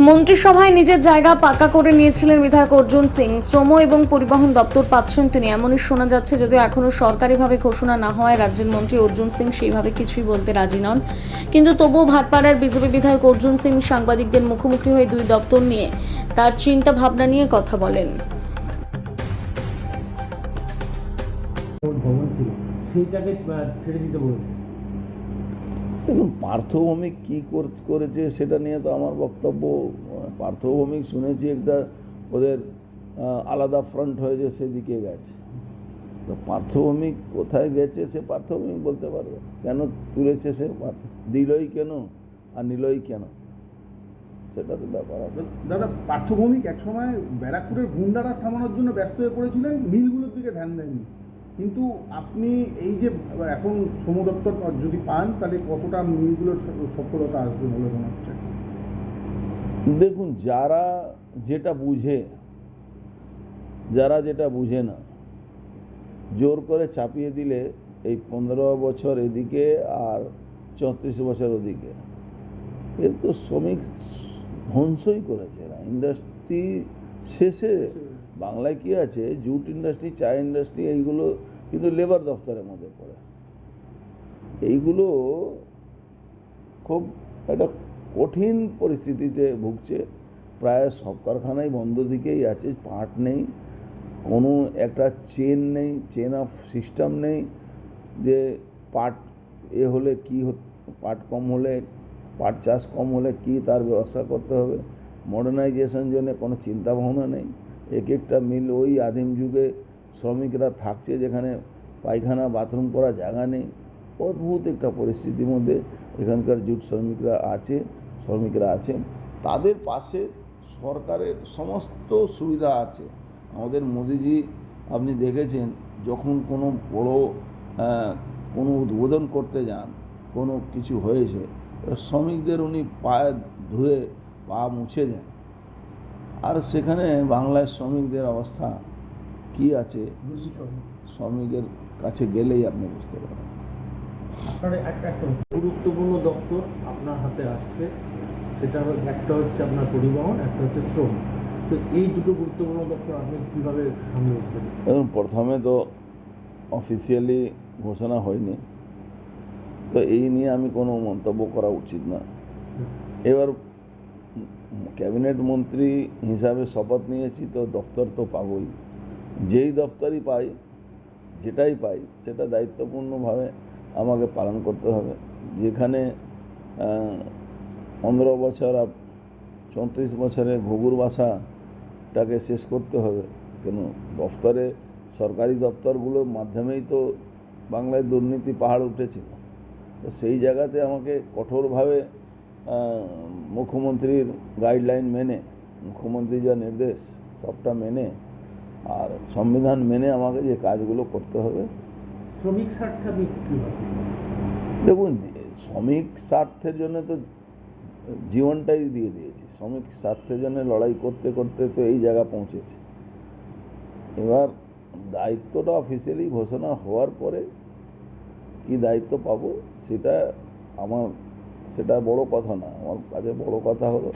মন্ত্রিসভায় নিজের জায়গা পাকা করে নিয়েছিলেন বিধায়ক অর্জুন সিং। শ্রম এবং পরিবহন দপ্তর পাচ্ছেন তিনি, এমনই শোনা যাচ্ছে। যদিও এখনো সরকারিভাবে ঘোষণা না হওয়ায় রাজ্যের মন্ত্রী অর্জুন সিং সেইভাবে কিছুই বলতে রাজি নন। কিন্তু তবুও ভাটপাড়ার বিজেপি বিধায়ক অর্জুন সিং সাংবাদিকদের মুখোমুখি হয়ে দুই দপ্তর নিয়ে তার চিন্তা ভাবনা নিয়ে কথা বলেন। ভবন ছিল সেইটাকে ছেড়ে দিতে বলেছে। দেখুন, পার্থভৌমিক কী করেছে সেটা নিয়ে তো আমার বক্তব্য। পার্থভৌমিক শুনেছি একটা ওদের আলাদা ফ্রন্ট হয়েছে, সেদিকে গেছে। তো পার্থভৌমিক কোথায় গেছে সে পার্থভৌমিক বলতে পারবে। কেন তুলেছে সে দিলই কেন আর নিলই কেন, সেটা তো ব্যাপার আছে। দাদা, পার্থভৌমিক একসময় ব্যারাকপুরের গুন্ডারা থামানোর জন্য ব্যস্ত হয়ে পড়েছিলেন, মিলগুলোর দিকে ধ্যান দেননি। কিন্তু আপনি এই যে এখন শ্রম দপ্তর যদি পান, তাহলে কতটা মিলগুলোর সফলতা আসবে বলে মনে হচ্ছে? দেখুন, যারা যেটা বুঝে না জোর করে চাপিয়ে দিলে এই 15 বছর এদিকে আর 34 বছর ওদিকে, এর তো শ্রমিক ধ্বংসই করেছে না। ইন্ডাস্ট্রি শেষে বাংলায় কি আছে, জুট ইন্ডাস্ট্রি, চা ইন্ডাস্ট্রি, এইগুলো কিন্তু লেবার দপ্তরের মধ্যে পড়ে। এইগুলো খুব একটা কঠিন পরিস্থিতিতে ভুগছে। প্রায় সব কারখানাই বন্ধ দিকেই আছে, পার্ট নেই, কোনো একটা চেন নেই, চেন অফ সিস্টেম নেই যে পার্ট হলে কি, পার্ট কম হলে, পাট চাষ কম হলে কি তার ব্যবস্থা করতে হবে। মডার্নাইজেশন জন্য কোনো চিন্তা ভাবনা নেই। এক একটা মিল ওই আদিম যুগে শ্রমিকরা থাকছে, যেখানে পায়খানা বাথরুম করা জায়গা নেই। অদ্ভুত একটা পরিস্থিতির মধ্যে এখানকার জুট শ্রমিকরা আছেন। তাদের পাশে সরকারের সমস্ত সুবিধা আছে। আমাদের মোদিজি, আপনি দেখেছেন, যখন কোনো বড় কোনো উদ্বোধন করতে যান, কোনো কিছু হয়েছে, শ্রমিকদের উনি পায়ে ধুয়ে পা মুছে দেন। আর সেখানে বাংলায় শ্রমিকদের অবস্থা কি আছে, শ্রমিকের কাছে গেলেই আপনি বুঝতে পারেন। আপনার একটা গুরুত্বপূর্ণ দপ্তর আপনার হাতে আসছে, সেটা একটা হচ্ছে আপনার পরিবহন, একটা হচ্ছে শ্রম। তো এই দুটো গুরুত্বপূর্ণ দপ্তর আপনি কীভাবে সামনে উঠবেন? এবং প্রথমে তো অফিসিয়ালি ঘোষণা হয়নি, তো এই নিয়ে আমি কোনো মন্তব্য করা উচিত না। এবার ক্যাবিনেট মন্ত্রী হিসাবে শপথ নিয়েছি, তো দপ্তর তো পাবই। যেই দপ্তরই পাই, যেটাই পাই, সেটা দায়িত্বপূর্ণভাবে আমাকে পালন করতে হবে। যেখানে 15 বছর আর 34 বছরে ঘুঘুর বাসাটাকে শেষ করতে হবে। কেন, সরকারি দপ্তরগুলোর মাধ্যমেই তো বাংলায় দুর্নীতি পাহাড় উঠেছিল। তো সেই জায়গাতে আমাকে কঠোরভাবে মুখ্যমন্ত্রীর গাইডলাইন মেনে, মুখ্যমন্ত্রী যা নির্দেশ সবটা মেনে আর সংবিধান মেনে আমাকে যে কাজগুলো করতে হবে। শ্রমিক স্বার্থে দেখুন, শ্রমিক স্বার্থের জন্য তো জীবনটাই দিয়ে দিয়েছি। শ্রমিক স্বার্থের জন্য লড়াই করতে করতে তো এই জায়গা পৌঁছেছে। এবার দায়িত্বটা অফিসিয়ালি ঘোষণা হওয়ার পরে কি দায়িত্ব পাবো, সেটা বড় কথা না। আমার কাছে বড় কথা হলো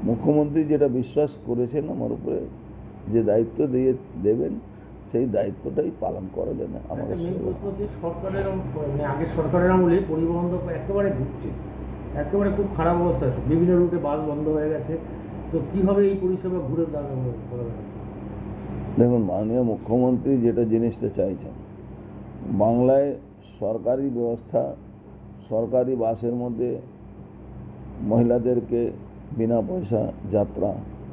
মুখ্যমন্ত্রী যেটা বিশ্বাস করেছেন আমার উপরে, যে দায়িত্ব দেবেন, সেই দায়িত্বটাই পালন করা যাবে আমাদের। আগের সরকারের আমলে পরিবহন দপ্তর একেবারে ঘুরছে, একেবারে খুব খারাপ অবস্থা আছে, বিভিন্ন রুটে বাস বন্ধ হয়ে গেছে। তো কীভাবে এই পরিষেবা ঘুরে দাঁড়ানো? দেখুন, মাননীয় মুখ্যমন্ত্রী যেটা জিনিসটা চাইছেন, বাংলায় সরকারি ব্যবস্থা, সরকারি বাসের মধ্যে মহিলাদেরকে বিনা পয়সা যাত্রা,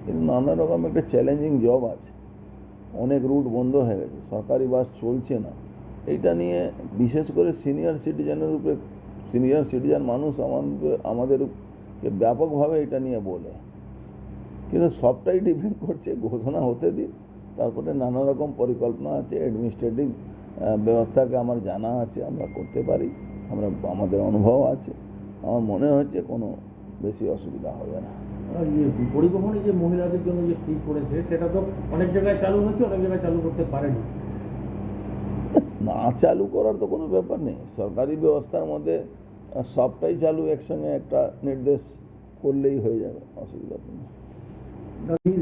এর নানা রকম একটা চ্যালেঞ্জিং জব আছে। অনেক রুট বন্ধ হয়ে গেছে, সরকারি বাস চলছে না। এইটা নিয়ে বিশেষ করে সিনিয়র সিটিজেন মানুষ আমাদেরকে ব্যাপকভাবে এটা নিয়ে বলে। কিন্তু সবটাই ডিপেন্ড করছে ঘোষণা হতে দিন, তারপরে নানা রকম পরিকল্পনা আছে, অ্যাডমিনিস্ট্রেটিভ ব্যবস্থাকে আমার জানা আছে, আমরা করতে পারি, আমাদের অনুভব আছে। আমার মনে হচ্ছে কোনো বেশি অসুবিধা হবে না। পরিবহনে যে মহিলাদের জন্য যে ফ্রি করেছে, সেটা তো অনেক জায়গায় চালু হয়েছে, অনেক জায়গায় চালু করতে পারেনি। না চালু করার তো কোনো ব্যাপার নেই। সরকারি ব্যবস্থার মধ্যে সবটাই চালু একসঙ্গে একটা নির্দেশ করলেই হয়ে যাবে, অসুবিধা তো নেই।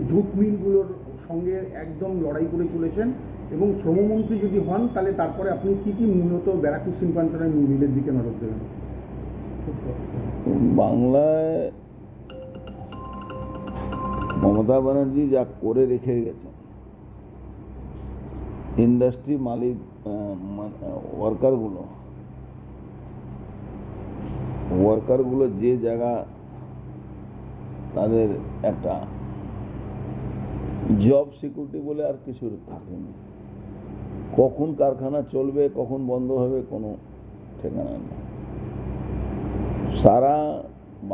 জুট মিলগুলোর সঙ্গে একদম লড়াই করে চলেছেন এবং শ্রমমন্ত্রী যদি হন তাহলে তারপরে আপনি কি মূলত ব্যারাকপুর শিল্পাঞ্চলের মিলের দিকে নজর দেবেন? বাংলায় মমতা ব্যানার্জি যা করে রেখে গেছেন, ইন্ডাস্ট্রি মালিক ওয়ার্কারগুলো যে জায়গা তাদের একটা জব সিকিউরিটি বলে আর কিছু থাকেনি। কখন কারখানা চলবে কখন বন্ধ হবে কোনো ঠিকানা নেই। সারা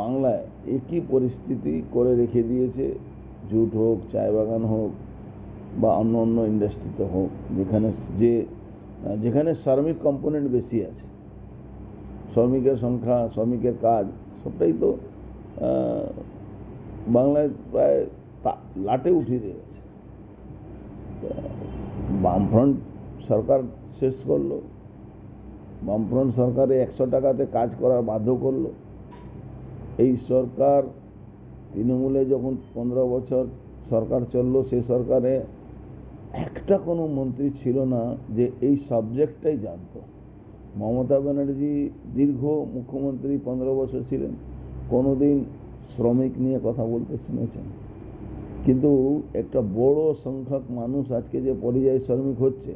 বাংলায় একই পরিস্থিতি করে রেখে দিয়েছে, জুট হোক, চায় বাগান হোক বা অন্য অন্য ইন্ডাস্ট্রিতে হোক, যেখানে শ্রমিক কম্পোনেন্ট বেশি আছে, শ্রমিকের সংখ্যা, শ্রমিকের কাজ সবটাই তো বাংলায় প্রায় লাটে উঠিয়ে দিয়েছে। বামফ্রন্ট সরকার শেষ করলো, বামফ্রন্ট সরকারে 100 টাকাতে কাজ করার বাধ্য করলো। এই সরকার তৃণমূলে যখন 15 বছর সরকার চললো, সেই সরকারে একটা কোনো মন্ত্রী ছিল না যে এই সাবজেক্টটাই জানতো। মমতা ব্যানার্জি দীর্ঘ মুখ্যমন্ত্রী 15 বছর ছিলেন, কোনোদিন শ্রমিক নিয়ে কথা বলতে শুনেছেন? কিন্তু একটা বড় সংখ্যক মানুষ আজকে যে পরিযায়ী শ্রমিক হচ্ছে,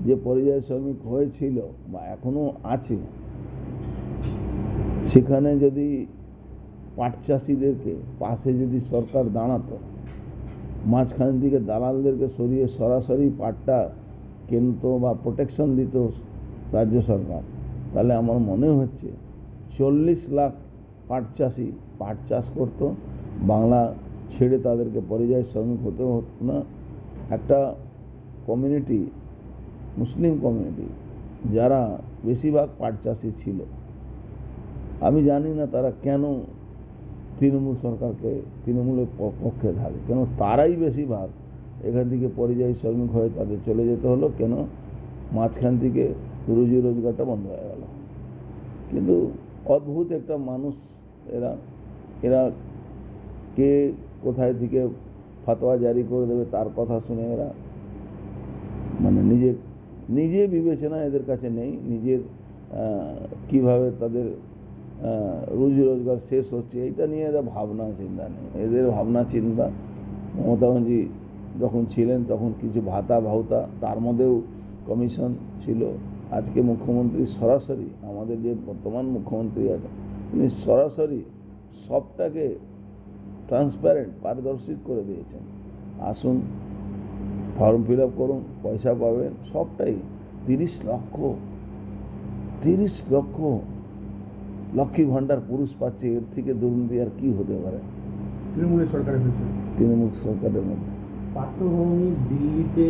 যে পরিযায়ী শ্রমিক হয়েছিল বা এখনও আছে, সেখানে যদি পাট চাষিদেরকে পাশে যদি সরকার দাঁড়াতো, মাঝখান থেকে দালালদেরকে সরিয়ে সরাসরি পাটটা কিনতো বা প্রোটেকশন দিত রাজ্য সরকার, তাহলে আমার মনে হচ্ছে 40 লাখ পাট চাষি পাট চাষ করতো, বাংলা ছেড়ে তাদেরকে পরিযায়ী শ্রমিক হতে হতো না। একটা কমিউনিটি, মুসলিম কমিউনিটি, যারা বেশিরভাগ পাট চাষি ছিল, আমি জানি না তারা কেন তৃণমূল সরকারকে, তৃণমূলের পক্ষে থাকে, কেন তারাই বেশিরভাগ এখান থেকে পরিযায়ী শ্রমিক হয়ে তাদের চলে যেতে হলো, কেন মাঝখান থেকে রুজি রোজগারটা বন্ধ হয়ে গেল। কিন্তু অদ্ভুত একটা মানুষ এরা কে কোথায় থেকে ফতোয়া জারি করে দেবে তার কথা শুনে এরা মানে নিজে বিবেচনা এদের কাছে নেই, নিজের কিভাবে তাদের রুজি রোজগার শেষ হচ্ছে এইটা নিয়ে এদের ভাবনা চিন্তা নেই। এদের ভাবনা চিন্তা, মমতা ব্যানার্জি যখন ছিলেন তখন কিছু ভাতা তার মধ্যেও কমিশন ছিল। আজকে মুখ্যমন্ত্রী সরাসরি, আমাদের যে বর্তমান মুখ্যমন্ত্রী আছেন, তিনি সরাসরি সবটাকে ট্রান্সপারেন্ট, পারদর্শী করে দিয়েছেন। আসুন, ফর্ম ফিল আপ করুন, পয়সা পাবেন, সবটাই। 30 লক্ষ লক্ষ্মী ভাণ্ডার পুরুষ পাচ্ছে, এর থেকে দুর্নীতি আর কি হতে পারে? তৃণমূলের সরকারের তৃণমূল সরকারের মধ্যে পার্থভূমি দিল্লিতে